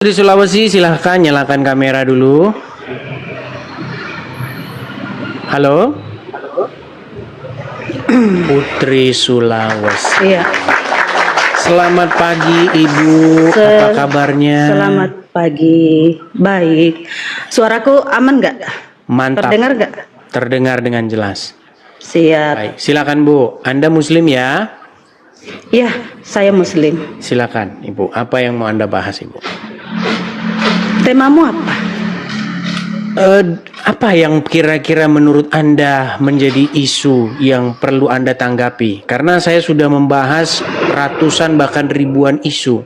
Putri Sulawesi, silahkan nyalakan kamera dulu. Halo? Putri Sulawesi. Iya. Selamat pagi Ibu, apa kabarnya? Selamat pagi, baik. Suaraku aman nggak? Mantap. Terdengar nggak? Terdengar dengan jelas. Siap. Baik, silakan Bu. Anda Muslim ya? Iya, saya Muslim. Silakan Ibu, apa yang mau Anda bahas Ibu? Temamu apa? Apa yang kira-kira menurut Anda menjadi isu yang perlu Anda tanggapi? Karena saya sudah membahas ratusan bahkan ribuan isu.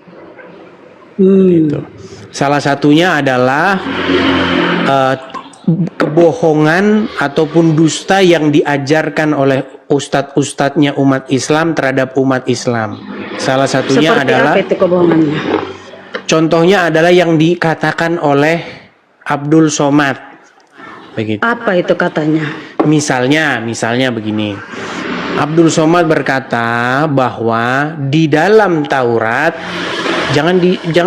Gitu. Salah satunya adalah kebohongan ataupun dusta yang diajarkan oleh ustadz-ustadznya umat Islam terhadap umat Islam. Salah satunya Seperti adalah apa itu kebohongannya? contohnya adalah yang dikatakan oleh Abdul Somad. Begitu. Apa itu katanya? Misalnya begini. Abdul Somad berkata bahwa di dalam Taurat, jangan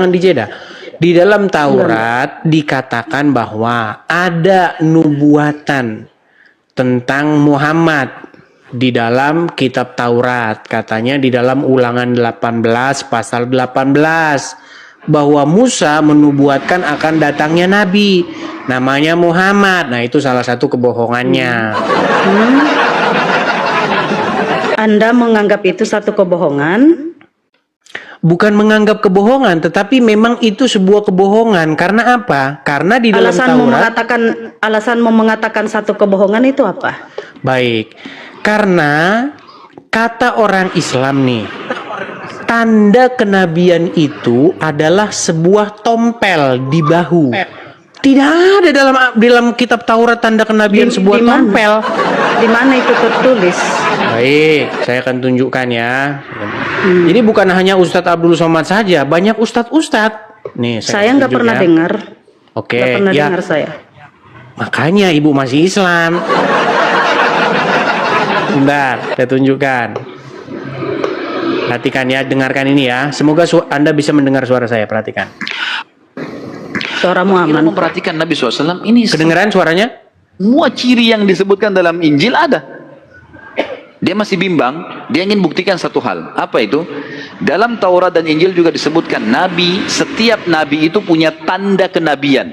dijeda. Di dalam Taurat dikatakan bahwa ada nubuatan tentang Muhammad di dalam kitab Taurat. Katanya di dalam Ulangan 18 pasal 18 bahwa Musa menubuatkan akan datangnya nabi namanya Muhammad. Nah, itu salah satu kebohongannya. Anda menganggap itu satu kebohongan? Bukan menganggap kebohongan, tetapi memang itu sebuah kebohongan. Karena apa? Karena di dalam Taurat. Alasanmu mengatakan satu kebohongan itu apa? Baik, karena kata orang Islam nih, tanda kenabian itu adalah sebuah tompel di bahu. Tidak ada dalam kitab Taurat tanda kenabian sebuah tompel. Di mana itu tertulis? Baik, saya akan tunjukkan ya. Jadi bukan hanya Ustadz Abdul Somad saja, banyak ustadz-ustadz. Nih, Saya nggak pernah ya. dengar. Oke, Nggak pernah ya. dengar saya. Makanya Ibu masih Islam. Bentar, saya tunjukkan. Perhatikan ya, dengarkan ini ya. Semoga Anda bisa mendengar suara saya, perhatikan. Suaramu Kita aman. memperhatikan Nabi SAW ini Kedengeran suaranya? semua ciri yang disebutkan dalam Injil ada. Dia masih bimbang, dia ingin buktikan satu hal. Apa itu? Dalam Taurat dan Injil juga disebutkan setiap nabi itu punya tanda kenabian.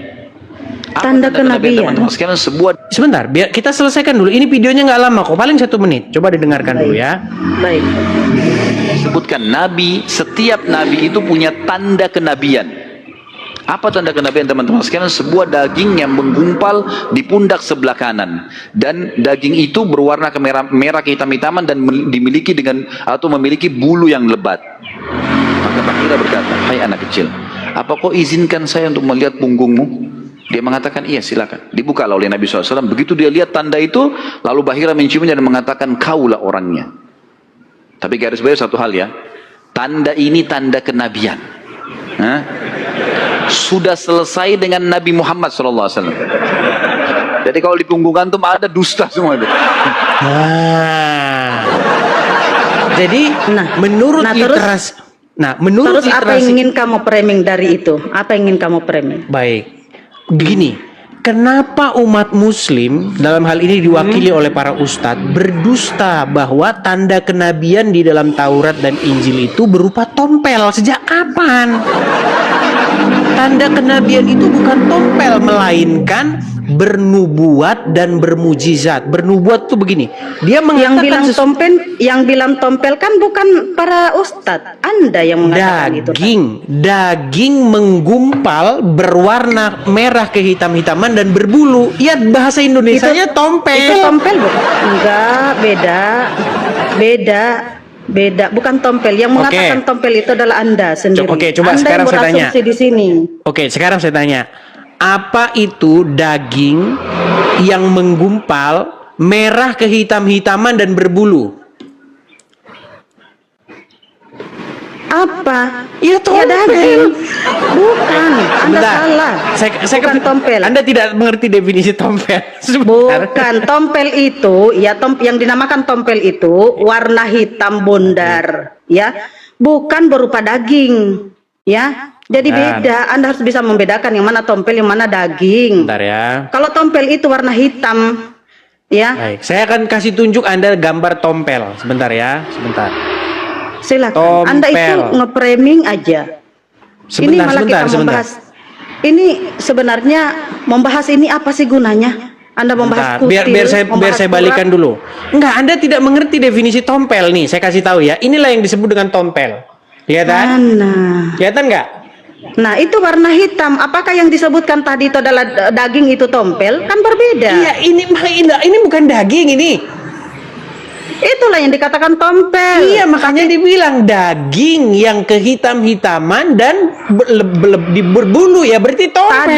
Apa Tanda kenabian? Teman-teman sekalian, sebuah Sebentar, biar kita selesaikan dulu. Ini videonya nggak lama kok, paling 1 menit. Coba didengarkan dulu ya. Baik. disebutkan setiap nabi itu punya tanda kenabian. Apa tanda kenabian teman-teman sekalian? Sebuah daging yang menggumpal di pundak sebelah kanan, dan daging itu berwarna merah kehitam-hitaman dan memiliki bulu yang lebat. Maka Bahira berkata, "Hai anak kecil, apa kau izinkan saya untuk melihat punggungmu?" Dia mengatakan, "Iya, silakan." Dibuka oleh Nabi SAW. Begitu dia lihat tanda itu, lalu Bahira menciumnya dan mengatakan, "Kaulah orangnya." Tapi garis bawah satu hal ya, tanda ini tanda kenabian. Sudah selesai dengan Nabi Muhammad SAW. Jadi kalau di punggung antum ada dusta semua itu. Jadi menurut Terus apa yang ingin kamu framing dari itu? Apa yang ingin kamu framing? Baik, begini. Kenapa umat Muslim dalam hal ini diwakili oleh para ustadz berdusta bahwa tanda kenabian di dalam Taurat dan Injil itu berupa tompel? Sejak kapan? Tanda kenabian itu bukan tompel, melainkan bernubuat dan bermujizat. Bernubuat tuh begini, dia mengatakan yang bilang tompel kan bukan para ustadz, Anda yang mengatakan itu. Daging menggumpal berwarna merah kehitam-hitaman dan berbulu. Ya, bahasa Indonesianya tompel. Itu tompel bukan? Enggak, beda, bukan tompel. Yang mengatakan tompel itu adalah Anda sendiri. Oke, coba Anda sekarang yang saya tanya. berasumsi di sini. Oke, sekarang saya tanya. Apa itu daging yang menggumpal merah kehitam-hitaman dan berbulu? Apa? Ya, tompel. Ya, daging. Bukan. Anda salah. Saya bukan tompel. Anda tidak mengerti definisi tompel. Bukan, tompel itu ya yang dinamakan tompel itu warna hitam bondar, ya. Bukan berupa daging, ya. Jadi beda, Anda harus bisa membedakan yang mana tompel, yang mana daging. Bentar ya. Kalau tompel itu warna hitam, ya. Baik, saya akan kasih tunjuk Anda gambar tompel. Sebentar ya, sebentar. Silakan. Anda itu nge-framing aja. Ini malah kita membahas. Ini sebenarnya membahas ini apa sih gunanya? Anda membahas kutil, biar saya balikan dulu. Enggak, Anda tidak mengerti definisi tompel nih. Saya kasih tahu ya. Inilah yang disebut dengan tompel. Kelihatan? Kelihatan nggak? Nah, itu warna hitam. Apakah yang disebutkan tadi itu adalah daging itu tompel? Kan berbeda. Iya, ini bukan daging ini. Itulah yang dikatakan tompel. Iya, makanya dibilang daging yang kehitam-hitaman dan berbulu ya, berarti tompel.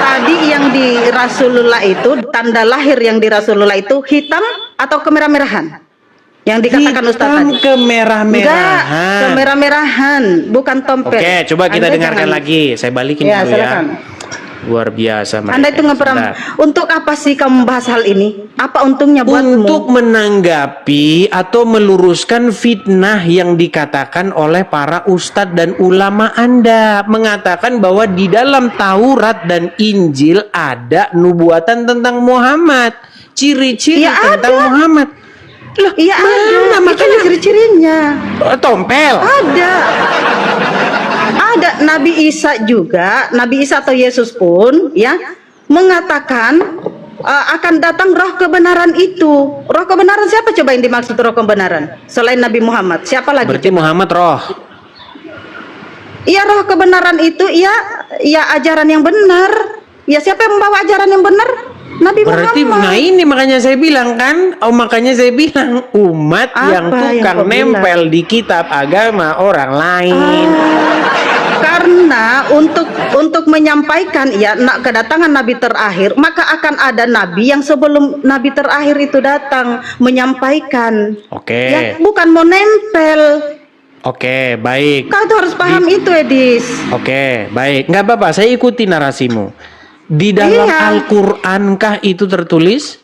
Tadi yang di Rasulullah itu, tanda lahir yang di Rasulullah itu hitam atau kemerah-merahan? Yang dikatakan Ustaz tadi. Kemerah-merahan. Enggak, kemerah-merahan, bukan tompel. Oke, coba kita dengarkan lagi. Saya balikin dulu silakan. ya. Luar biasa mereka. Anda itu ngeperam. Untuk apa sih kamu membahas hal ini? Apa untungnya buatmu? Untuk menanggapi atau meluruskan fitnah yang dikatakan oleh para ustadz dan ulama Anda, mengatakan bahwa di dalam Taurat dan Injil ada nubuatan tentang Muhammad, ciri-ciri tentang Muhammad. Loh, iya ada. Makanya ciri-cirinya. Tompel. Ada Nabi Isa juga, Nabi Isa atau Yesus pun ya mengatakan akan datang roh kebenaran itu. Roh kebenaran siapa coba yang dimaksud roh kebenaran? Selain Nabi Muhammad, siapa lagi? Berarti Muhammad roh. Iya, roh kebenaran itu ya ajaran yang benar. Ya, siapa yang membawa ajaran yang benar? Nabi berarti, Muhammad. Nah ini makanya saya bilang kan, makanya saya bilang umat yang tukang nempel di kitab agama orang lain. Karena untuk menyampaikan kedatangan Nabi terakhir, maka akan ada Nabi yang sebelum Nabi terakhir itu datang menyampaikan. Oke. Ya, bukan mau nempel. Oke, baik. Kau tuh harus paham itu, Edis. Oke, baik. Nggak apa-apa, saya ikuti narasimu. Di dalam Al-Qur'ankah itu tertulis?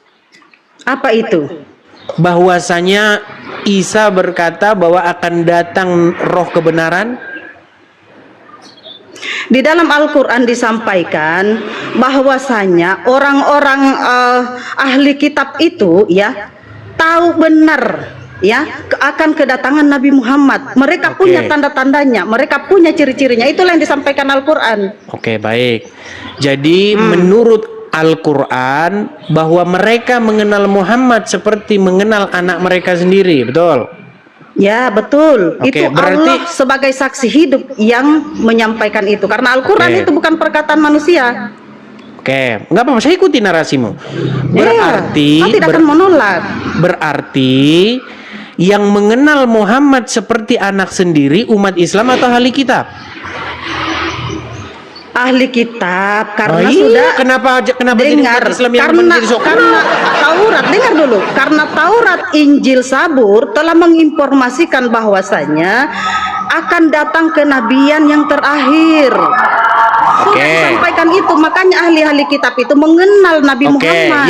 Apa itu? Bahwasanya Isa berkata bahwa akan datang roh kebenaran? Di dalam Al-Quran disampaikan bahwasanya orang-orang ahli kitab itu ya tahu benar ya akan kedatangan Nabi Muhammad. Mereka punya tanda-tandanya, mereka punya ciri-cirinya. Itulah yang disampaikan Al-Quran. Oke, baik. Jadi menurut Al-Quran bahwa mereka mengenal Muhammad seperti mengenal anak mereka sendiri, betul? Ya, betul. Oke, itu berarti Allah sebagai saksi hidup yang menyampaikan itu. Karena Al-Quran itu bukan perkataan manusia. Oke, nggak apa-apa, saya ikuti narasimu. Berarti tidak akan menolak. Berarti yang mengenal Muhammad seperti anak sendiri umat Islam atau ahli kitab? Ahli kitab, karena kenapa dengar, Islam yang karena Taurat, dengar dulu, karena Taurat, Injil, Zabur telah menginformasikan bahwasanya akan datang kenabian yang terakhir. Sudah disampaikan itu, makanya ahli-ahli kitab itu mengenal Nabi Muhammad.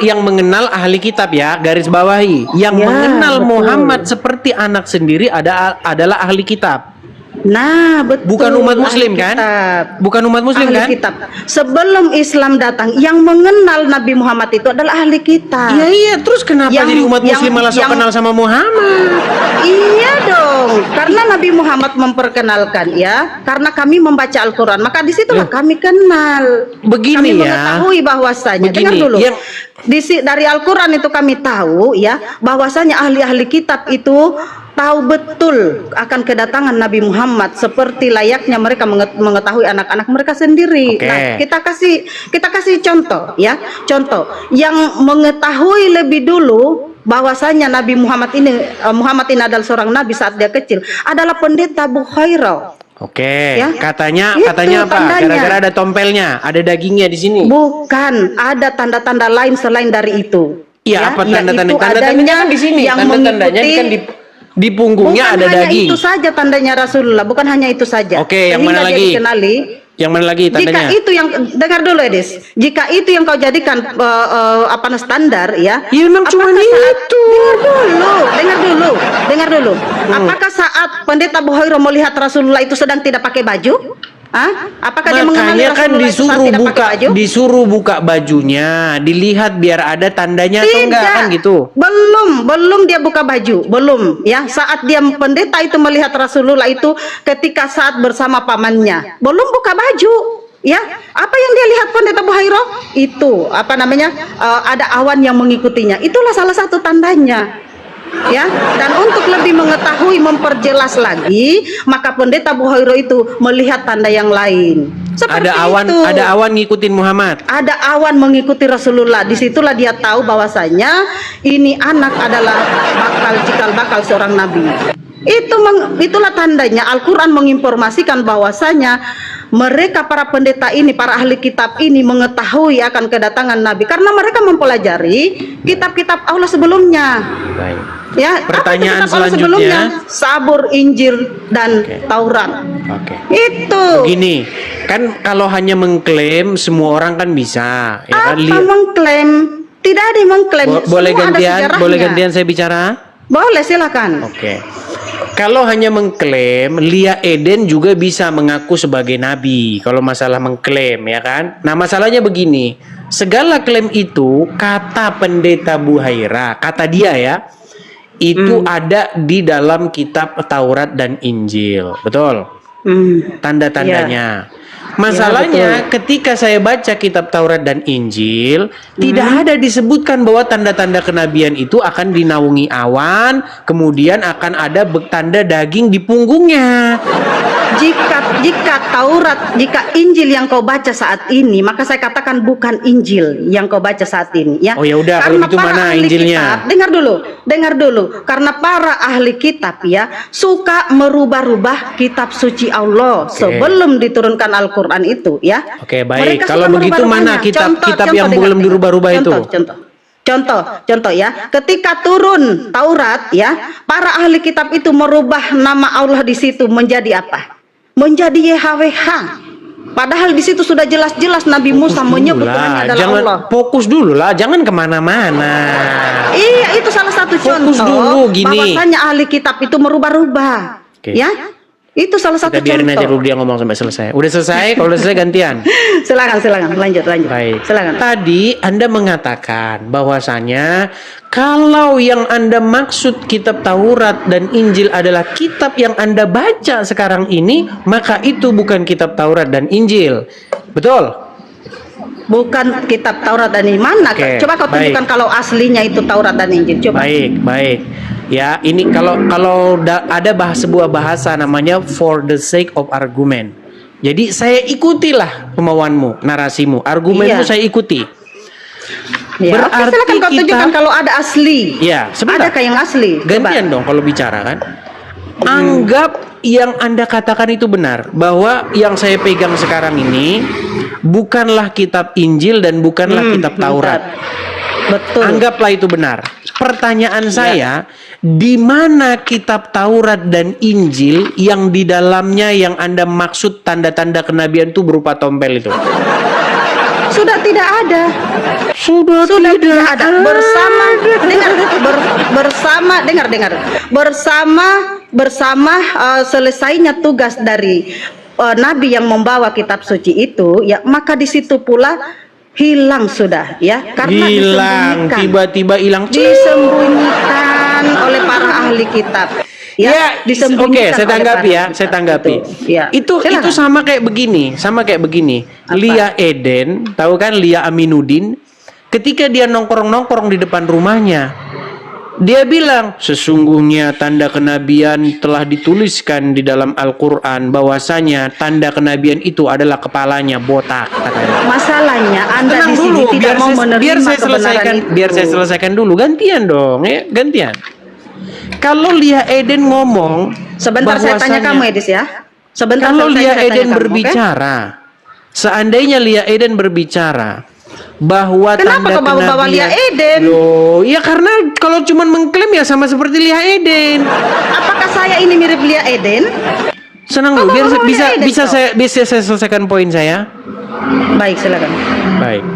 Yang mengenal ahli kitab ya, garis bawahi. Yang mengenal Muhammad seperti anak sendiri adalah ahli kitab. Nah, betul. Bukan umat muslim kan? Bukan umat muslim kan? Kitab. Sebelum Islam datang, yang mengenal Nabi Muhammad itu adalah ahli kitab. Iya, terus kenapa jadi umat muslim malah sok kenal sama Muhammad? Iya dong, karena Nabi Muhammad memperkenalkan ya, karena kami membaca Al-Quran, maka disitulah kami kenal. Begini kami mengetahui bahwasanya, dengar dulu. Dari Al-Quran itu kami tahu ya, bahwasanya ahli-ahli kitab itu tahu betul akan kedatangan Nabi Muhammad seperti layaknya mereka mengetahui anak-anak mereka sendiri. Nah, kita kasih contoh ya. Contoh yang mengetahui lebih dulu bahwasanya Nabi Muhammad ini adalah seorang nabi saat dia kecil adalah pendeta Bukhairah. Katanya apa? Gara-gara ada tompelnya, ada dagingnya di sini. Bukan, ada tanda-tanda lain selain dari itu. Iya, apa tanda-tanda? Tanda-tandanya kan di sini. Tanda-tandanya kan di punggungnya ada daging. Bukan hanya itu saja tandanya Rasulullah, bukan hanya itu saja. Yang mana lagi? Yang mana lagi tandanya? Jika itu yang dengar dulu Edis, jika itu yang kau jadikan standar ya. Ya memang cuma itu. Dengar dulu. Apakah saat Pendeta Buhairo melihat Rasulullah itu sedang tidak pakai baju? Apakah dia mengenali Makanya kan Rasulullah disuruh buka bajunya, dilihat biar ada tandanya atau enggak kan gitu. Belum dia buka baju, belum ya. Saat dia pendeta itu melihat Rasulullah itu ketika saat bersama pamannya, belum buka baju. Ya, apa yang dia lihat Pendeta Buhairo? Itu ada awan yang mengikutinya. Itulah salah satu tandanya. Ya, dan untuk lebih mengetahui memperjelas lagi, maka Pendeta Buhairo itu melihat tanda yang lain. Seperti ada awan ngikutin Muhammad. Ada awan mengikuti Rasulullah. Disitulah dia tahu bahwasanya ini anak adalah cikal bakal seorang nabi. Itulah tandanya Al-Quran menginformasikan bahwasanya mereka para pendeta ini, para ahli kitab ini mengetahui akan kedatangan Nabi karena mereka mempelajari kitab-kitab Allah sebelumnya. Baik. Ya, pertanyaan selanjutnya sebelumnya, Sabur, Injil, dan Taurat. Oke. Itu. Begini, kan kalau hanya mengklaim semua orang kan bisa. Ya kan? Mengklaim? Tidak ada yang mengklaim. Boleh gantian saya bicara? Boleh, silakan. Oke. Kalau hanya mengklaim, Lia Eden juga bisa mengaku sebagai nabi. Kalau masalah mengklaim, ya kan? Nah, masalahnya begini. Segala klaim itu, kata Pendeta Buhaira, kata dia ya, itu ada di dalam kitab Taurat dan Injil. Betul? Tanda-tandanya. Masalahnya ketika saya baca kitab Taurat dan Injil, tidak ada disebutkan bahwa tanda-tanda kenabian itu akan dinaungi awan, kemudian akan ada tanda daging di punggungnya. Jika Taurat, jika Injil yang kau baca saat ini, maka saya katakan bukan Injil yang kau baca saat ini, ya. Oh ya udah, kalau gitu mana Injilnya? Kitab, dengar dulu. Karena para ahli kitab ya suka merubah-rubah kitab suci Allah sebelum diturunkan Al-Quran itu, ya. Oke, baik. Kalau begitu mana kitab yang belum dirubah-rubah itu? Contoh ya, ketika turun Taurat ya, para ahli kitab itu merubah nama Allah di situ menjadi apa? Menjadi YHWH. Padahal di situ sudah jelas-jelas Nabi Musa menyebut Tuhannya adalah Allah. Fokus dulu lah, jangan kemana-mana. Iya, itu salah satu contoh dulu, gini. bahwasanya ahli kitab itu merubah-rubah. Ya, itu salah satu Kita biarin contoh. aja dulu dia ngomong sampai selesai. Udah selesai? Kalau udah selesai gantian. Silakan, lanjut. Baik. Silakan. Tadi Anda mengatakan bahwasanya kalau yang Anda maksud kitab Taurat dan Injil adalah kitab yang Anda baca sekarang ini, maka itu bukan kitab Taurat dan Injil. Betul? Bukan kitab Taurat dan Injil. Mana? Coba kau tunjukkan kalau aslinya itu Taurat dan Injil. Coba. Baik. Ya, ini kalau ada sebuah bahasa namanya for the sake of argument. Jadi saya ikutilah kemauanmu, narasimu, argumenmu saya ikuti. Ya, berarti silakan kau tunjukkan kalau ada asli. Ya, sebentar. Adakah yang asli? Gantian dong kalau bicara kan. Anggap yang Anda katakan itu benar, bahwa yang saya pegang sekarang ini bukanlah kitab Injil dan bukanlah kitab Taurat. Betul. Anggaplah itu benar. Pertanyaan saya, di mana kitab Taurat dan Injil yang di dalamnya yang Anda maksud tanda-tanda kenabian itu berupa tompel itu? Sudah tidak ada. Sudah tidak ada. Bersama selesainya tugas dari nabi yang membawa kitab suci itu, ya, maka di situ pula hilang sudah, ya, karena tiba-tiba hilang, disembunyikan oleh para ahli kitab. Ya, Oke, saya tanggapi. Itu sama kayak begini. Apa? Lia Eden, tahu kan Lia Aminuddin? Ketika dia nongkrong di depan rumahnya, dia bilang, sesungguhnya tanda kenabian telah dituliskan di dalam Al-Quran, bahwasanya tanda kenabian itu adalah kepalanya botak, katanya. Masalahnya Anda di sini tidak mau menerima kebenaran itu. Biar saya selesaikan dulu. Gantian dong, ya, gantian. Kalau Lia Eden ngomong, sebentar saya tanya kamu, Edis, ya. Sebentar. Kalau Lia Eden berbicara, seandainya Lia Eden berbicara bahwa kenapa tanda kau bawa-bawa Lia Eden? Loh, ya karena kalau cuma mengklaim ya sama seperti Lia Eden. Apakah saya ini mirip Lia Eden? Senang dulu, biar bisa saya selesaikan poin saya. Baik, silakan. Baik.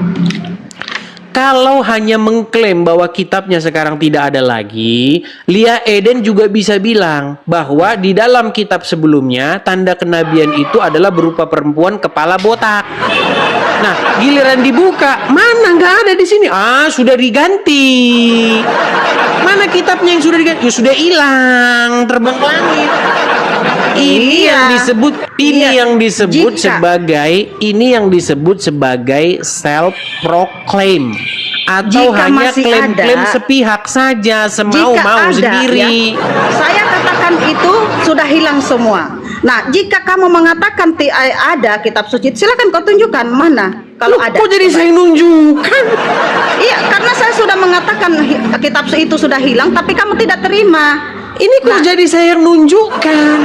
Kalau hanya mengklaim bahwa kitabnya sekarang tidak ada lagi, Lia Eden juga bisa bilang bahwa di dalam kitab sebelumnya tanda kenabian itu adalah berupa perempuan kepala botak. Nah, giliran dibuka, mana nggak ada di sini. Ah, sudah diganti. Mana kitabnya yang sudah diganti? Sudah hilang, terbang ke langit. Ini yang disebut sebagai self proclaim atau jika hanya masih klaim-klaim ada, sepihak saja, semau-mau sendiri. Ya, saya katakan itu sudah hilang semua. Nah, jika kamu mengatakan ada kitab suci, silakan kau tunjukkan mana kalau ada. Kok jadi saya nunjukkan? Iya, karena saya sudah mengatakan kitab itu sudah hilang, tapi kamu tidak terima. Ini kok jadi saya yang nunjukkan?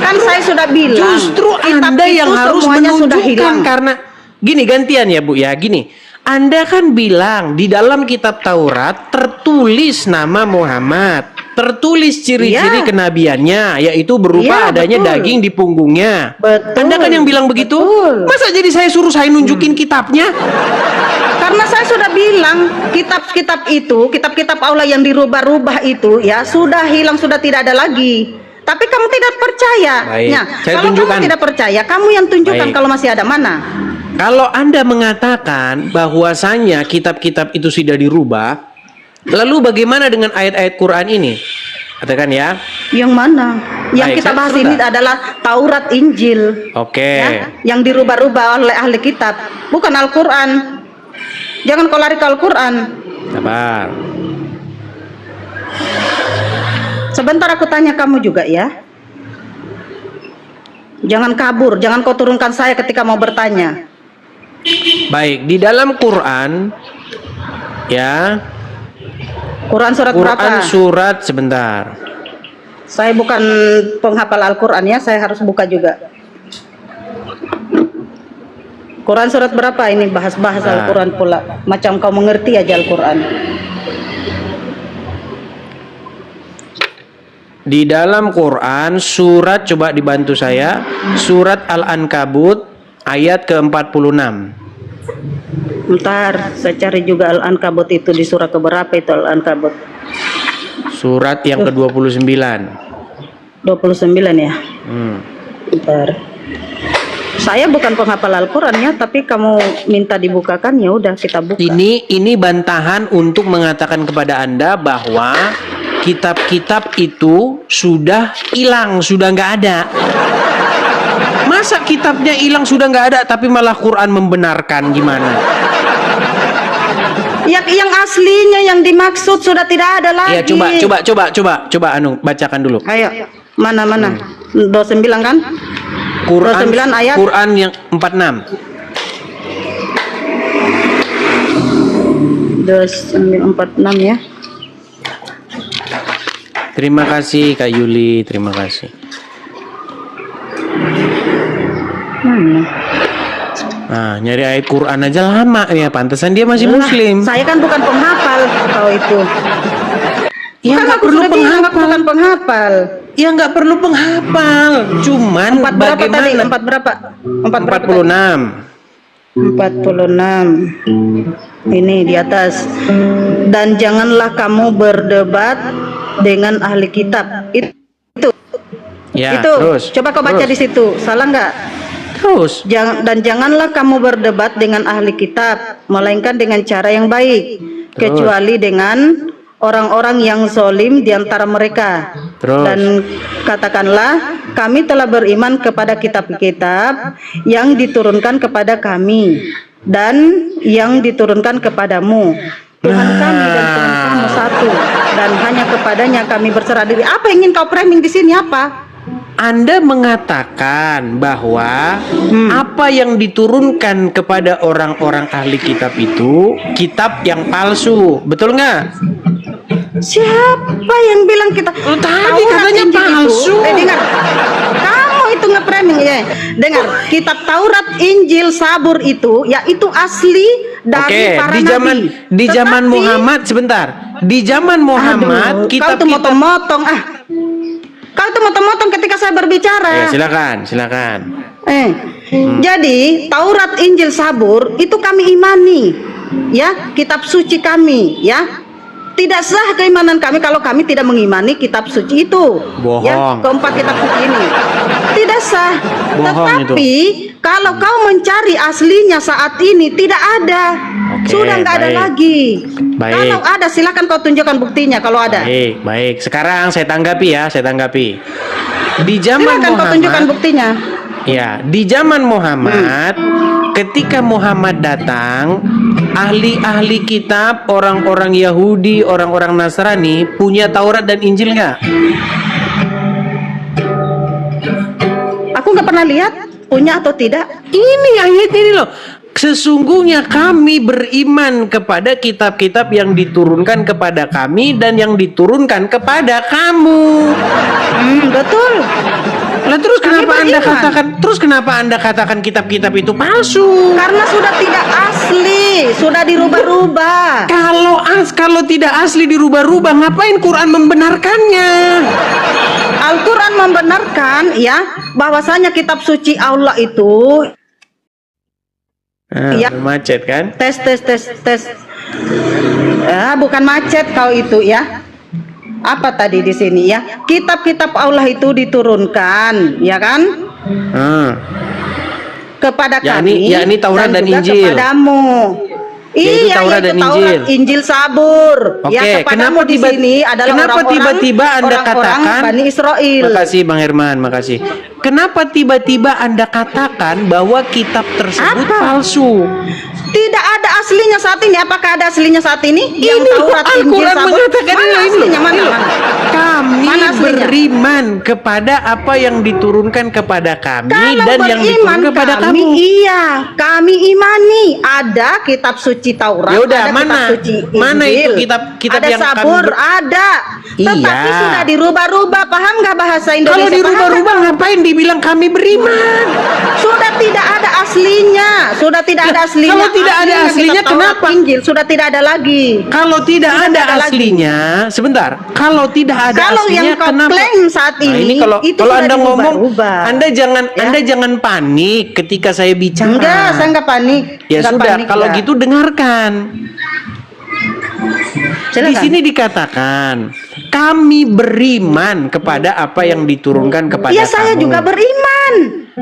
Kan saya sudah bilang. Justru Anda yang harus menunjukkan, karena gini, gantian ya Bu ya, gini. Anda kan bilang di dalam kitab Taurat tertulis nama Muhammad, tertulis ciri-ciri kenabiannya, yaitu berupa adanya daging di punggungnya. Betul. Anda kan yang bilang begitu? Betul. Masa jadi saya suruh saya nunjukin kitabnya? Karena saya sudah bilang kitab-kitab Allah yang dirubah-rubah itu ya sudah hilang, sudah tidak ada lagi. Tapi kamu tidak percaya. Baik, Nah, saya kalau tunjukkan. kamu tidak percaya, kamu yang tunjukkan. Baik. Kalau masih ada mana? Kalau Anda mengatakan bahwasanya kitab-kitab itu sudah dirubah, lalu bagaimana dengan ayat-ayat Quran ini? Katakan ya. Yang mana? Yang Baik, kita saya bahas sudah. ini adalah Taurat, Injil. Oke. Ya, yang dirubah-rubah oleh ahli kitab, bukan Al-Quran. Jangan kau lari ke Al-Quran. Sabar. Sebentar aku tanya kamu juga ya. Jangan kabur, jangan kau turunkan saya ketika mau bertanya. Baik, di dalam Quran ya. Quran surat berapa? Quran surat sebentar. Saya bukan penghafal Al-Quran ya, saya harus buka juga. Quran surat berapa ini? Bahas-bahas Al-Quran pula. Macam kau mengerti aja Al-Quran. Di dalam Quran surat, coba dibantu saya, surat Al-Ankabut ayat ke-46. Bentar, saya cari juga Al-Ankabut itu di surah keberapa itu Al-Ankabut? Surat yang ke-29. 29 ya? Bentar. Saya bukan penghafal Al-Quran ya, tapi kamu minta dibukakan, ya udah kita buka. Ini bantahan untuk mengatakan kepada Anda bahwa kitab-kitab itu sudah hilang, sudah nggak ada. Masa kitabnya hilang sudah nggak ada, tapi malah Quran membenarkan, gimana? Yang aslinya yang dimaksud sudah tidak ada lagi. Ya coba anu bacakan dulu. Ayo, mana? 29 kan? Quran 29 ayat. Quran yang 46. 2946 ya. Terima kasih Kak Yuli, terima kasih. Nah, nyari ayat Quran aja lama ya, pantesan dia masih muslim. Saya kan bukan penghafal kau itu. Ya nggak perlu penghafal. Bukan penghafal. Ya nggak perlu penghafal. Cuman 4 berapa bagaimana? tadi? 4 berapa? 46. 46. Ini di atas. Dan janganlah kamu berdebat dengan ahli kitab. Itu. Ya, itu. terus. Coba kau baca di situ. Salah nggak? Terus. Dan janganlah kamu berdebat dengan ahli kitab, melainkan dengan cara yang baik, kecuali dengan orang-orang yang zalim di antara mereka. Terus. Dan katakanlah, kami telah beriman kepada kitab-kitab yang diturunkan kepada kami dan yang diturunkan kepadamu. Tuhan kami dan Tuhan kamu satu, dan hanya kepadanya kami berserah diri. Apa yang ingin kau framing di sini apa? Anda mengatakan bahwa apa yang diturunkan kepada orang-orang ahli kitab itu kitab yang palsu, betul nggak? Siapa yang bilang kita? Tadi katanya palsu. Dengar, kamu itu nge-framing ya. Dengar, kitab Taurat, Injil, Sabur itu, ya itu asli dari para nabi. Di zaman Muhammad sebentar. Di zaman Muhammad kau tuh motong-motong Kau itu motong-motong ketika saya berbicara. Ya, silakan. Jadi Taurat, Injil, Zabur itu kami imani, ya, kitab suci kami, ya. Tidak sah keimanan kami kalau kami tidak mengimani kitab suci itu. Bohong. Ya, keempat kitab suci ini tidak sah. Bohong. Tetapi kalau kau mencari aslinya saat ini tidak ada. Oke, sudah nggak ada baik. lagi. Baik. Kalau ada silakan kau tunjukkan buktinya kalau ada. Baik. Sekarang saya tanggapi. Di zaman Silakan kau tunjukkan Muhammad, buktinya. ya, di zaman Muhammad, ketika Muhammad datang, ahli-ahli kitab, orang-orang Yahudi, orang-orang Nasrani punya Taurat dan Injil nggak? Aku nggak pernah lihat punya atau tidak. Ini ayat ini loh. Sesungguhnya kami beriman kepada kitab-kitab yang diturunkan kepada kami dan yang diturunkan kepada kamu. Betul. Lah terus Kami kenapa Anda katakan kitab-kitab itu palsu? Karena sudah tidak asli, sudah dirubah-rubah. Kalau tidak asli dirubah-rubah, ngapain Quran membenarkannya? Al-Quran membenarkan, ya, bahwasanya kitab suci Allah itu. Ya. Macet kan? Tes. Bukan macet kau itu, ya. Apa tadi di sini, ya? Kitab-kitab Allah itu diturunkan, ya kan? Kepada kami, yakni Taurat dan juga Injil. Kepadamu. Yaitu Iya, Taurat dan Injil. Injil, Zabur. Oke, Ya, kepadamu di sini adalah kenapa tiba-tiba Anda katakan Bani Israel. Makasih Bang Herman, makasih. Kenapa tiba-tiba Anda katakan bahwa kitab tersebut palsu? Tidak ada aslinya saat ini. Apakah ada aslinya saat ini? Yang Ini Taurat, Injil, Al-Quran Zabur. mengatakan Mana aslinya? Mana? Kami Mana aslinya? beriman kepada apa yang diturunkan kepada kami Kalau dan yang beriman diturunkan kepada kami, kamu. iya, kami imani ada kitab suci Taurat, Ya udah, ada mana? kitab suci Injil, Mana itu kitab ada yang kami Zabur, ada. Tetapi Iya. sudah dirubah-rubah. Paham nggak bahasa Indonesia? Kalau Paham dirubah-rubah ngapain dibilang kami beriman? nggak? Sudah tidak ada aslinya. Sudah tidak ada aslinya. Kalau tidak ada aslinya, kitab Taurat, kenapa? Injil sudah tidak ada lagi. Kalau tidak Sudah ada tidak ada aslinya, sebentar. Kalau tidak ada Kalau aslinya, yang kau kenapa? klaim saat Nah, ini, kalau itu kalau sudah Anda ngomong, dirubah-rubah. Anda jangan panik ketika saya bicara. Enggak, saya nggak panik. Ya Nggak sudah, panik, kalau enggak. gitu dengarkan. Silakan. Di sini dikatakan kami beriman kepada apa yang diturunkan kepada Ya, saya kamu. juga beriman.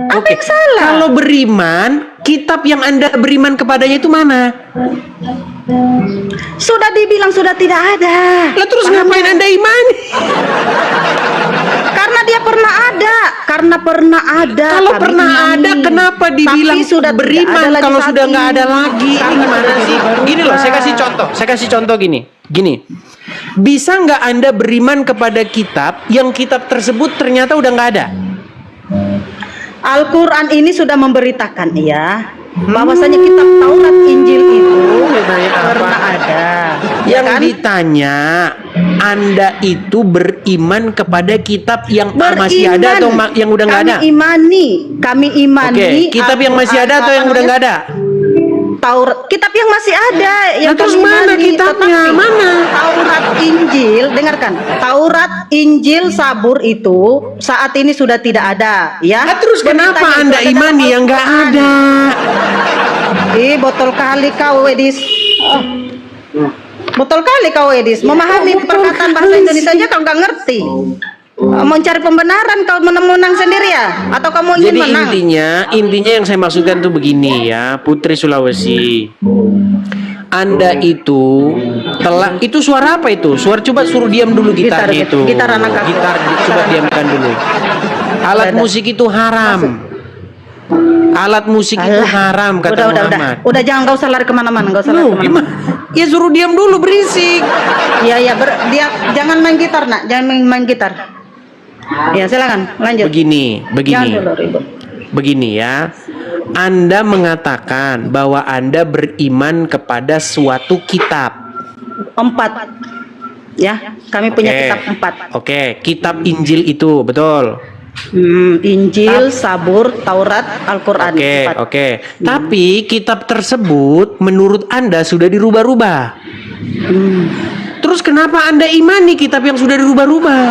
Apa Oke. yang salah? Kalau beriman, kitab yang Anda beriman kepadanya itu mana? Sudah dibilang sudah tidak ada. Lah terus Paham ngapain nggak? Anda imani? Karena dia pernah ada. Karena pernah ada. Kalau kami pernah imani. ada, kenapa dibilang Tapi sudah tidak beriman ada lagi kalau saat sudah nggak ini. ada lagi? Ini Karena gimana sudah sih? dirubah-rubah. Gini loh, saya kasih contoh gini. Bisa nggak Anda beriman kepada kitab yang kitab tersebut ternyata udah nggak ada? Al-Quran ini sudah memberitakan, ya, bahwasanya kitab Taurat, Injil itu pernah ada. Ya Yang kan? ditanya, Anda itu beriman kepada kitab yang masih Beriman. ada atau yang udah nggak ada? Kami imani. Oke, kitab yang masih ada atau yang udah nggak ada? Taurat, kitab yang masih ada, yang terus kami mana imani. kitabnya? Tetapi Mana? Taurat, Injil, dengarkan. Taurat, Injil, Zabur itu saat ini sudah tidak ada, ya. Nah, terus kenapa Beritanya itu Anda ada dalam imani yang nggak Al-Quran. ada? Botol kali kau, Wedis. Botol kali kau, Wedis. Memahami perkataan bahasa Indonesia aja kau nggak ngerti. Mencari pembenaran kau menang sendiri ya? Atau kamu ingin Jadi menang? intinya yang saya maksudkan tuh begini ya, Putri Sulawesi. Anda itu itu suara apa itu? Coba suruh diam dulu gitarnya itu. Gitar anak aku. Gitar coba diamkan dulu. Alat musik itu haram. Alat musik itu haram kata Muhammad. Udah jangan kau usah lari kemana-mana, nggak usah lari Loh, kemana-mana. ya suruh diam dulu berisik. Iya, dia jangan main gitar, Nak. Jangan main gitar. Ya, silakan lanjut. Begini. Jangan dulu ribut. Begini ya. Anda mengatakan bahwa Anda beriman kepada suatu kitab. 4. Ya, kami punya kitab 4. Oke, kitab Injil itu, betul. Injil, Zabur, Taurat, Al-Quran. Oke. Tapi kitab tersebut menurut Anda sudah dirubah-rubah. Terus kenapa Anda imani kitab yang sudah dirubah-rubah?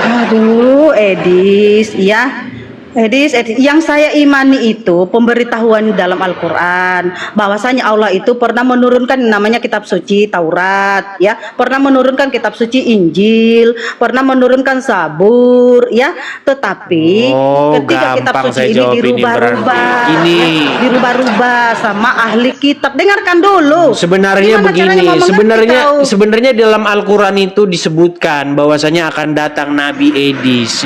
Aduh, Edis, ya. Edis, yang saya imani itu pemberitahuan dalam Al-Quran bahwasanya Allah itu pernah menurunkan namanya kitab suci Taurat, ya, pernah menurunkan kitab suci Injil, pernah menurunkan Zabur, ya. Tetapi ketika kitab suci ini dirubah-rubah sama ahli kitab. Dengarkan dulu. Sebenarnya begini, sebenarnya dalam Al-Quran itu disebutkan bahwasanya akan datang Nabi Edis.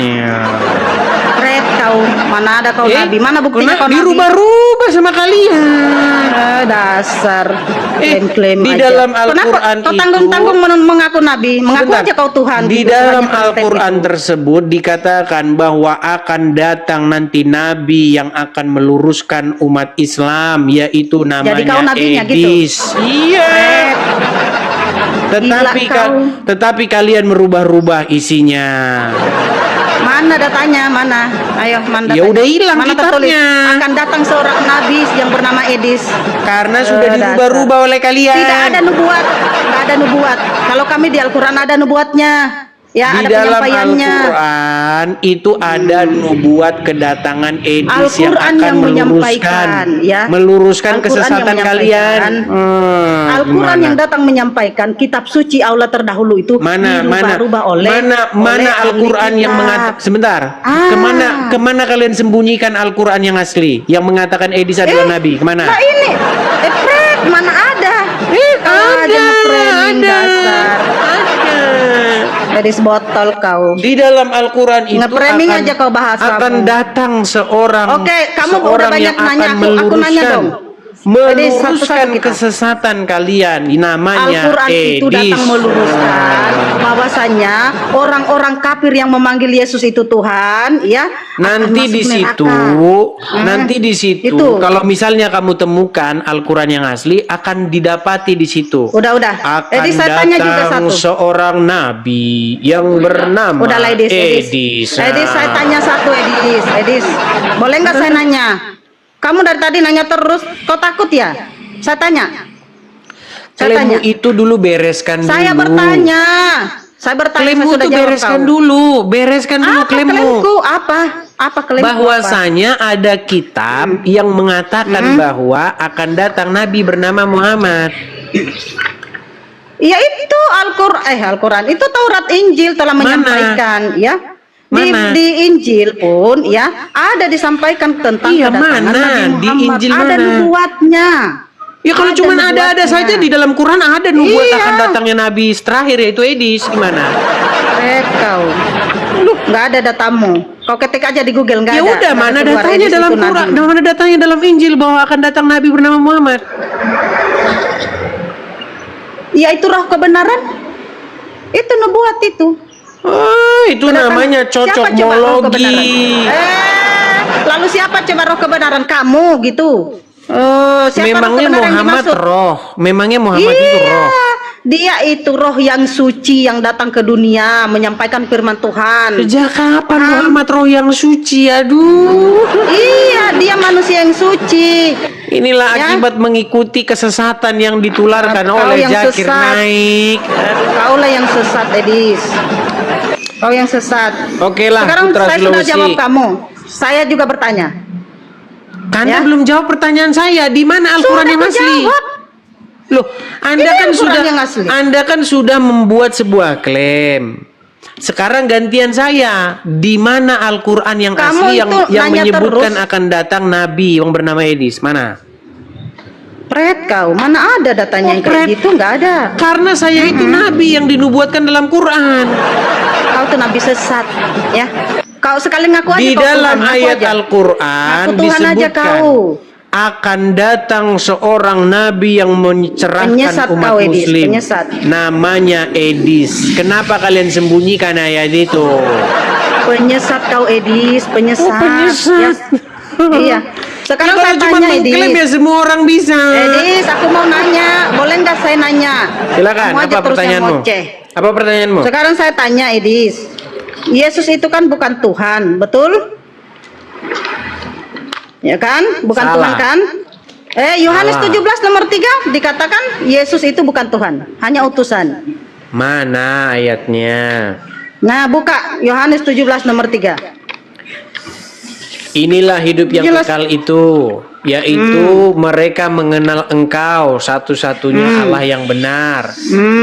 Kau mana ada kau nabi, mana buktinya kau nabi? Dirubah-rubah sama kalian. Dasar klaim di aja. Dalam Al-Quran kau tanggung-tanggung mengaku nabi, mengaku aja kau Tuhan. Di dalam Al-Quran tersebut dikatakan bahwa akan datang nanti nabi yang akan meluruskan umat Islam, yaitu namanya jadi kau nabinya Edis. Gitu? Iya. Tetapi kalian merubah-rubah isinya. Mana datanya? Mana? Ayo, mana datanya? Ya udah hilang mana kitabnya. Tertulis akan datang seorang nabi yang bernama Edis. Karena sudah dirubah-rubah oleh kalian. Tidak ada nubuat, tidak ada nubuat. Kalau kami di Al-Quran ada nubuatnya. Ya, di ada dalam penyampaiannya. Al-Quran itu ada nubuat kedatangan Edis yang akan yang meluruskan kesesatan kalian. Al-Quran yang datang menyampaikan kitab suci Allah terdahulu itu dirubah-rubah oleh Al-Quran yang mengatakan sebentar. Kemana kalian sembunyikan Al-Quran yang asli yang mengatakan Edis adalah nabi? Kemana? Nah ini, mana ada? Ada. Edis botol kau. Di dalam Al-Quran itu akan datang seorang. Oke, kamu udah banyak nanya, aku nanya dong. Meluruskan kesesatan kalian. Namanya Al-Quran itu datang meluruskan bahwasanya orang-orang kafir yang memanggil Yesus itu Tuhan, ya. Nanti di situ, kalau misalnya kamu temukan Al-Quran yang asli, akan didapati di situ. Udah. Akan datang seorang nabi yang bernama Edis. Edis, saya tanya satu, Edis. Boleh nggak saya nanya? Kamu dari tadi nanya terus, kau takut ya? Saya tanya. Klaimmu itu dulu bereskan dulu. Saya bertanya. Klaimmu itu bereskan dulu klaimmu. Apa klaimmu? Bahwasanya ada kitab yang mengatakan bahwa akan datang nabi bernama Muhammad. Ya itu Al-Quran itu Taurat Injil telah menyampaikan, ya. Di Injil pun ya ada disampaikan tentang kedatangan Nabi Muhammad. Di Injil ada nubuatnya. Ya kalau cuma ada saja di dalam Quran ada nubuat akan datangnya Nabi terakhir yaitu Edis. Gimana? Kau nggak ada datamu. Kau ketik aja di Google nggak ada. Ya udah, mana datanya dalam Quran? Mana datanya dalam Injil bahwa akan datang Nabi bernama Muhammad? Ya itu roh kebenaran. Itu nubuat itu. Itu namanya cocokmologi. Lalu siapa coba roh kebenaran? Kamu gitu. Memangnya Muhammad roh? Memangnya Muhammad itu roh? Dia itu roh yang suci yang datang ke dunia menyampaikan firman Tuhan. Sejak kapan Muhammad roh yang suci? Aduh. Iya, dia manusia yang suci. Inilah akibat mengikuti kesesatan yang ditularkan oleh Zakir Naik. Kaulah yang sesat, Edis. Kau yang sesat. Oke lah. Sekarang saya sudah jawab kamu. Saya juga bertanya. Anda belum jawab pertanyaan saya. Di mana Al-Quran yang asli? Loh, Anda kan sudah membuat sebuah klaim. Sekarang gantian saya. Di mana Al-Quran yang asli yang menyebutkan akan datang Nabi yang bernama Edis? Mana? Kau mana ada datanya yang kayak gitu? Nggak ada. Karena saya itu nabi yang dinubuatkan dalam Quran. Kau tuh nabi sesat, ya. Kau sekali ngaku aja. Di dalam ayat Al-Quran disebutkan akan datang seorang nabi yang mencerahkan umat muslim. Namanya Edis. Kenapa kalian sembunyikan ayat itu? Penyesat kau, Edis. Penyesat. Ya. Iya. Sekarang saya tanya, Edis. Ya semua orang bisa. Edis, aku mau nanya. Boleh nggak saya nanya? Silakan. Apa pertanyaanmu? Apa pertanyaanmu? Sekarang saya tanya, Edis. Yesus itu kan bukan Tuhan, betul? Ya kan? Bukan Tuhan kan? Yohanes 17 nomor 3 dikatakan Yesus itu bukan Tuhan, hanya utusan. Mana ayatnya? Nah, buka Yohanes 17 nomor 3. Inilah hidup yang Jelas. kekal itu, yaitu mereka mengenal Engkau satu-satunya Allah yang benar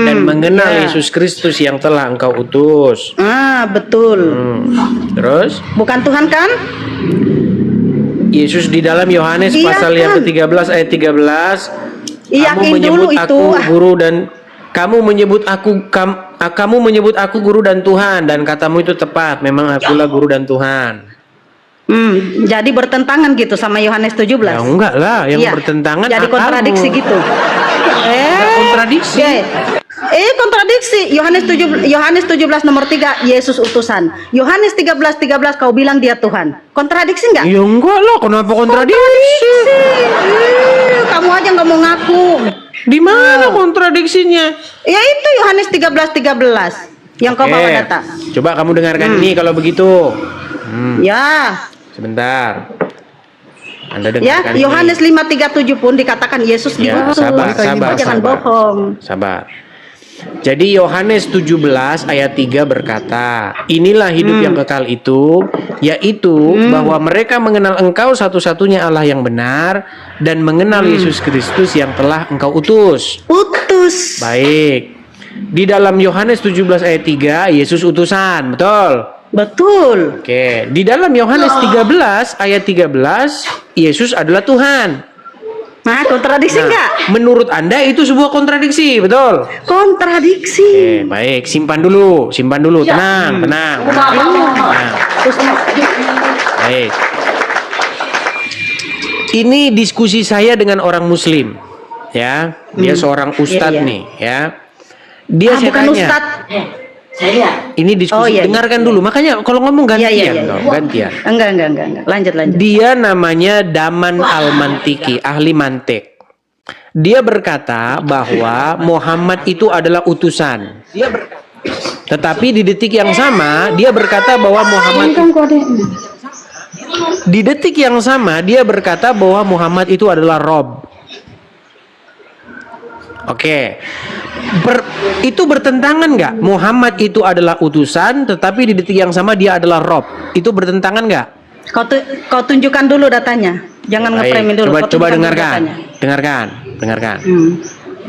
dan mengenal Ya. Yesus Kristus yang telah Engkau utus. Ah, betul. Terus Bukan Tuhan kan? Yesus di dalam Yohanes Iya pasal yang kan? ke-13 ayat 13, Iyakin kamu dulu menyebut itu. aku guru dan kamu menyebut aku guru dan Tuhan, dan katamu itu tepat, memang akulah guru dan Tuhan. Jadi bertentangan gitu sama Yohanes 17. Ya enggak lah, yang Iya. bertentangan Jadi akalmu. kontradiksi gitu. Kontradiksi. Kontradiksi. Yohanes 17 nomor 3 Yesus utusan. Yohanes 13 kau bilang dia Tuhan. Kontradiksi enggak? Ya enggak lah, kenapa kontradiksi? Kamu aja nggak mau ngaku. Di mana kontradiksinya? Ya itu Yohanes 13 yang kau bawa data. Coba kamu dengarkan ini kalau begitu. Ya. Sebentar. Anda Ya, dengarkan ini. Yohanes 5:37 pun dikatakan Yesus Ya, diutus. sabar. Jangan bohong. Sabar. Jadi Yohanes 17 ayat 3 berkata, inilah hidup yang kekal itu, yaitu bahwa mereka mengenal Engkau satu-satunya Allah yang benar dan mengenal Yesus Kristus yang telah Engkau utus. Utus. Baik. Di dalam Yohanes 17 ayat 3, Yesus utusan, betul? Betul. Oke, di dalam Yohanes 13 ayat 13, Yesus adalah Tuhan. Nah, kontradiksi enggak? Menurut Anda itu sebuah kontradiksi, betul? Kontradiksi. Oke, baik, simpan dulu, tenang. Terus, Baik. Ini diskusi saya dengan orang Muslim, ya. Dia seorang ustadz Iya. nih, ya. Dia saya bukan tanya. Ustadz. Ini diskusi, Oh, iya, iya. dengarkan dulu. Makanya kalau ngomong gantian, Iya. dong, gantian. Enggak. Lanjut. Dia namanya Daman Al-Mantiki, ahli mantik. Dia berkata bahwa Muhammad itu adalah utusan. Tetapi di detik yang sama dia berkata bahwa Muhammad itu adalah Rob. Oke. Itu bertentangan nggak? Muhammad itu adalah utusan, tetapi di detik yang sama dia adalah Rob. Itu bertentangan nggak? Kau tunjukkan dulu datanya. Jangan nge-frame dulu. Kau Coba tunjukkan dulu dengarkan. datanya. Dengarkan.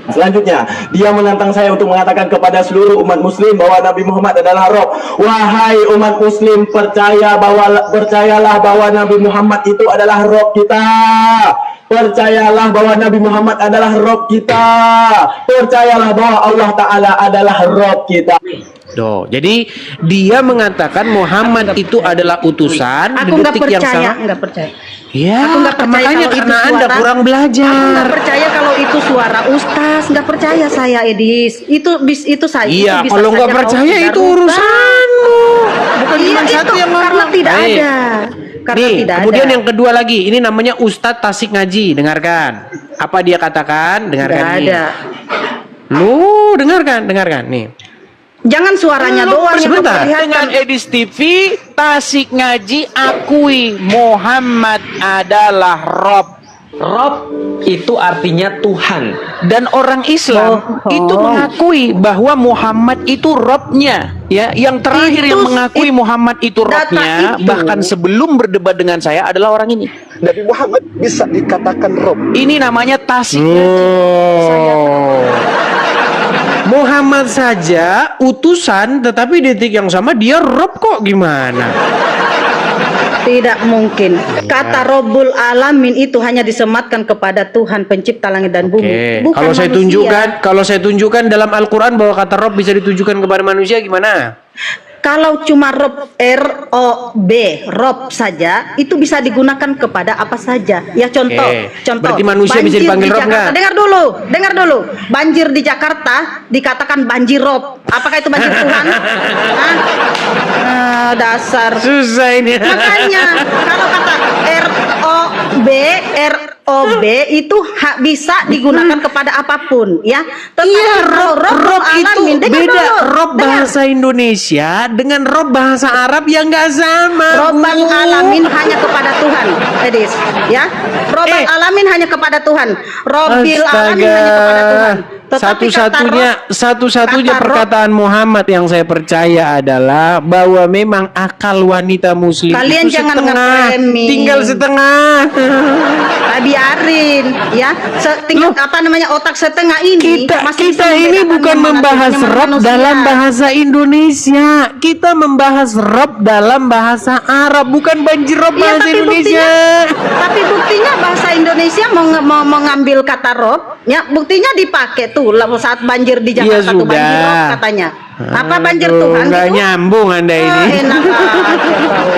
Selanjutnya, dia menantang saya untuk mengatakan kepada seluruh umat muslim bahwa Nabi Muhammad adalah Rob. Wahai umat muslim, percayalah bahwa Nabi Muhammad itu adalah Rob kita. Percayalah bahwa Nabi Muhammad adalah Rob kita. Percayalah bahwa Allah Ta'ala adalah Rob kita. Jadi dia mengatakan Muhammad itu adalah utusan di Aku nggak detik yang percaya, sama. nggak percaya. Ya, Aku nggak percaya makanya kalau itu karena Anda suara. kurang Aku belajar. nggak percaya kalau itu suara ustaz, nggak percaya saya Edis. Itu saya. Iya, itu bisa kalau nggak saja percaya kau itu tidak urusanmu. Bukan Iya, cuma itu satu yang ngomong. karena tidak Baik. ada. Karena Nih, tidak kemudian ada. yang kedua lagi, ini namanya Ustadz Tasik Ngaji. Dengarkan. Apa dia katakan? Dengarkan Nggak nih. ada. Lu dengarkan nih. Jangan suaranya doang yang sebentar. memperlihatkan. Dengan Edis TV, Tasik Ngaji akui Muhammad adalah Rob. Rob itu artinya Tuhan. Dan orang Islam itu mengakui bahwa Muhammad itu Robnya. Ya, yang terakhir yang mengakui Muhammad itu data Robnya, itu. bahkan sebelum berdebat dengan saya adalah orang ini. Nabi Muhammad bisa dikatakan Rob. Ini namanya Tasik Ngaji. Muhammad saja utusan, tetapi di detik yang sama dia Rob kok gimana? Tidak mungkin. Kata Robbul Alamin itu hanya disematkan kepada Tuhan pencipta langit dan bumi. Oke. Bukan Kalau manusia. saya tunjukkan dalam Al-Qur'an bahwa kata Rob bisa ditujukan kepada manusia gimana? Kalau cuma Rob R-O-B, Rob saja, itu bisa digunakan kepada apa saja. Ya contoh. Berarti manusia bisa banjir dipanggil di Rob Jakarta. nggak? Dengar dulu. Banjir di Jakarta dikatakan banjir Rob. Apakah itu banjir Tuhan? Dasar. Susah ini. Makanya kalau kata R-O-B, OB itu bisa digunakan kepada apapun, ya. Tetapi Iya, kalau rob itu alamin, dengar beda. dulu, Rob dengar. bahasa Indonesia dengan rob bahasa Arab yang nggak sama. Robbal Bu. alamin hanya kepada Tuhan, Edis, ya. Robbal alamin hanya kepada Tuhan. Robbil alamin hanya kepada Tuhan. Tetapi Satu-satunya kata rob- perkataan Muhammad yang saya percaya adalah bahwa memang akal wanita muslim Kalian itu jangan setengah, nge-framing. tinggal setengah. biarin, ya. Tinggal apa namanya otak setengah ini Kita masih bisa ini membedakan bukan yang mana membahas Tuhan, yang mana rob manusia. dalam bahasa Indonesia. Kita membahas rob dalam bahasa Arab, bukan banjir rob Iya, bahasa Indonesia. Tapi buktinya bahasa Indonesia mau mengambil kata rob, ya buktinya dipakai tuh saat banjir di Ya Jakarta tuh banjir rob sudah. katanya. Apa banjir Aduh, Tuhan nggak gitu? nyambung Anda ini. Enak aja kau.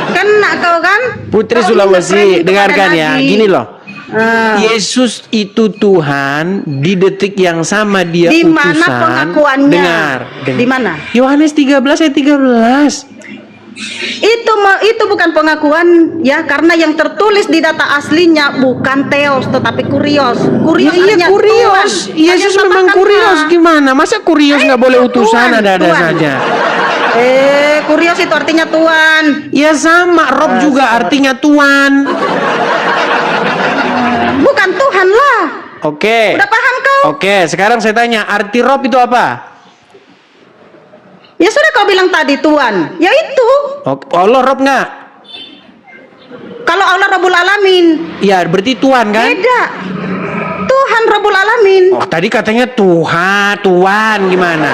Kena kau kan? Putri Kau Sulawesi, ini dengarkan kepada ya. Nabi. Gini loh. Ah. Yesus itu Tuhan di detik yang sama dia Di utusan. mana pengakuannya? Dengar. Di mana? Yohanes 13 ayat 13. Itu bukan pengakuan, ya, karena yang tertulis di data aslinya bukan teos tetapi kurios. Kurios Iya, artinya kurios. Tuhan. Yesus Hanya memang katakanlah. kurios gimana? Masa kurios nggak boleh Itu utusan Tuhan, ada Tuhan. saja? Kurios itu artinya Tuhan. Ya sama, Rob juga artinya Tuhan. Bukan Tuhan lah. Oke. Udah paham kau? Oke, sekarang saya tanya, arti Rob itu apa? Ya sudah kau bilang tadi Tuhan. Ya itu. Allah Rob nggak? Kalau Allah Rabbul Alamin. Ya, berarti Tuhan kan? Beda. Tuhan Rabbul Alamin. Oh, tadi katanya Tuhan gimana?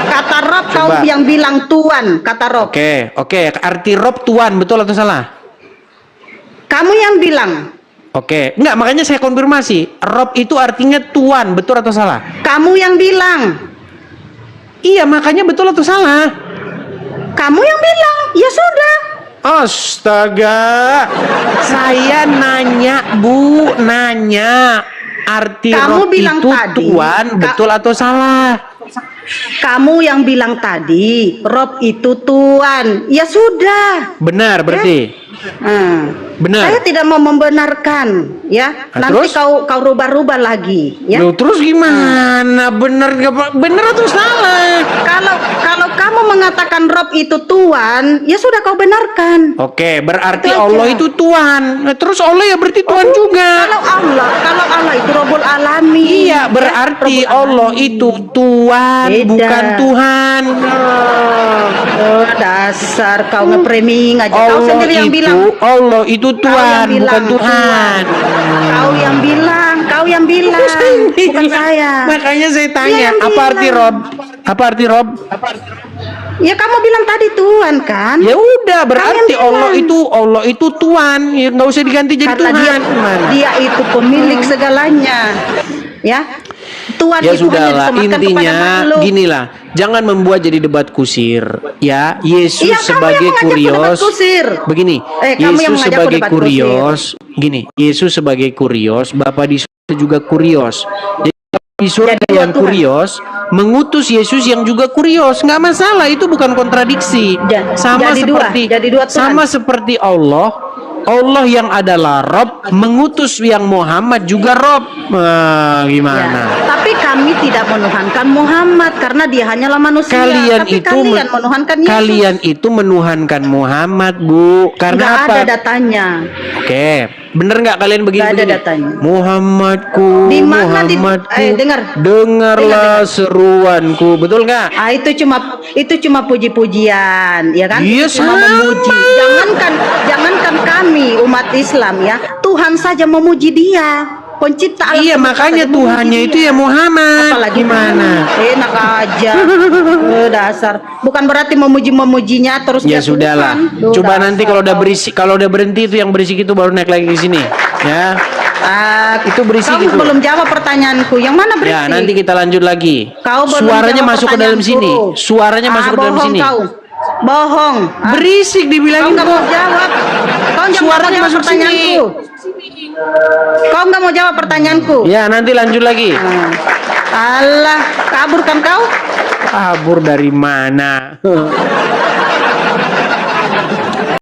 Kata Rob Coba. kau yang bilang Tuhan, kata Rob. Oke, arti Rob Tuhan, betul atau salah? Kamu yang bilang. Oke, enggak, makanya saya konfirmasi. Rob itu artinya Tuhan, betul atau salah? Kamu yang bilang. Iya, makanya betul atau salah? Kamu yang bilang. Ya sudah. Astaga, saya nanya Bu, nanya arti Kamu Rob bilang itu tadi, Tuhan, betul atau salah? Kamu yang bilang tadi, Rob itu Tuhan. Ya sudah. Benar berarti? Benar. Saya tidak mau membenarkan, ya. Nah, Nanti terus? kau rubah-rubah lagi, ya. Loh, terus gimana? Benar atau salah? Kalau kamu mengatakan Rob itu Tuhan, ya sudah kau benarkan. Oke, berarti Itu aja. Allah itu Tuhan. Nah, terus Allah ya berarti Tuhan juga. Kalau Allah itu Rabbul Alamin. Iya, berarti Rabbul Allah Alamin. itu Tuhan, Beda. bukan Tuhan. Oh, dasar kau nge-framing aja. Kau sendiri yang bilang. Allah itu Kau Tuhan, yang bilang bukan Tuhan. Kau yang bilang, bukan saya. Makanya saya Dia tanya, yang apa arti bilang. Rob? Apa arti Rob? Ya kamu bilang tadi Tuhan kan? Ya udah, berarti Kalian Allah itu Tuhan. Ya nggak usah diganti jadi Karena Tuhan. Gimana? dia itu pemilik segalanya. Ya. Tuhan Ya itu sudahlah, hanya disematkan intinya kepada makhluk. ginilah, jangan membuat jadi debat kusir. Ya, Yesus Iya, kamu sebagai yang mengajak kurios. debat kusir. Begini, Kamu yang Yesus mengajak sebagai debat kurios. Gini, Yesus sebagai kurios, Bapa di surga juga kurios. Jadi di surga Jadi yang Tuhan. kurios mengutus Yesus yang juga kurios, nggak masalah, itu bukan kontradiksi. Sama jadi dua, seperti jadi dua Tuhan. sama seperti Allah yang adalah Rob mengutus yang Muhammad juga Rob. Gimana? Ya, tapi kami tidak menuhankan Muhammad karena dia hanyalah manusia. Kalian tapi itu kalian menuhankan Yesus. Kalian itu menuhankan Muhammad, Bu. Karena Nggak apa? ada datanya. Oke, bener nggak kalian begini? Nggak ada begini? datanya. Muhammadku, Di mana Muhammadku, dengar. dengarlah seruanku, betul nggak? Ah, itu cuma puji-pujian, ya kan? Iya, Itu cuma sama. memuji. Jangankan kami umat Islam ya, Tuhan saja memuji dia. Pencipta alam Iya, semesta makanya saja memuji Tuhannya dia. itu ya Muhammad. Apalagi Gimana? Enak aja. Dasar. Bukan berarti memuji-memujinya terus Ya dia sudahlah. Tuhan. Duh, Coba dasar nanti kalau udah kau. berisik, kalau udah berhenti itu yang berisik itu baru naik lagi ke sini. Ya. Itu berisik Kamu itu. belum jawab pertanyaanku. Yang mana berisik? Ya, nanti kita lanjut lagi. Kau belum Suaranya jawab masuk ke dalam sini. pertanyaanku. Suaranya masuk ke dalam bohong sini. Kau. Bohong. Berisik Kau dibilangin nggak mau kok. jawab. Kau nggak mau Suaranya jawab masuk pertanyaanku. Kau nggak mau jawab pertanyaanku. Ya, nanti lanjut lagi. Alah, kabur kan kau? Kabur dari mana?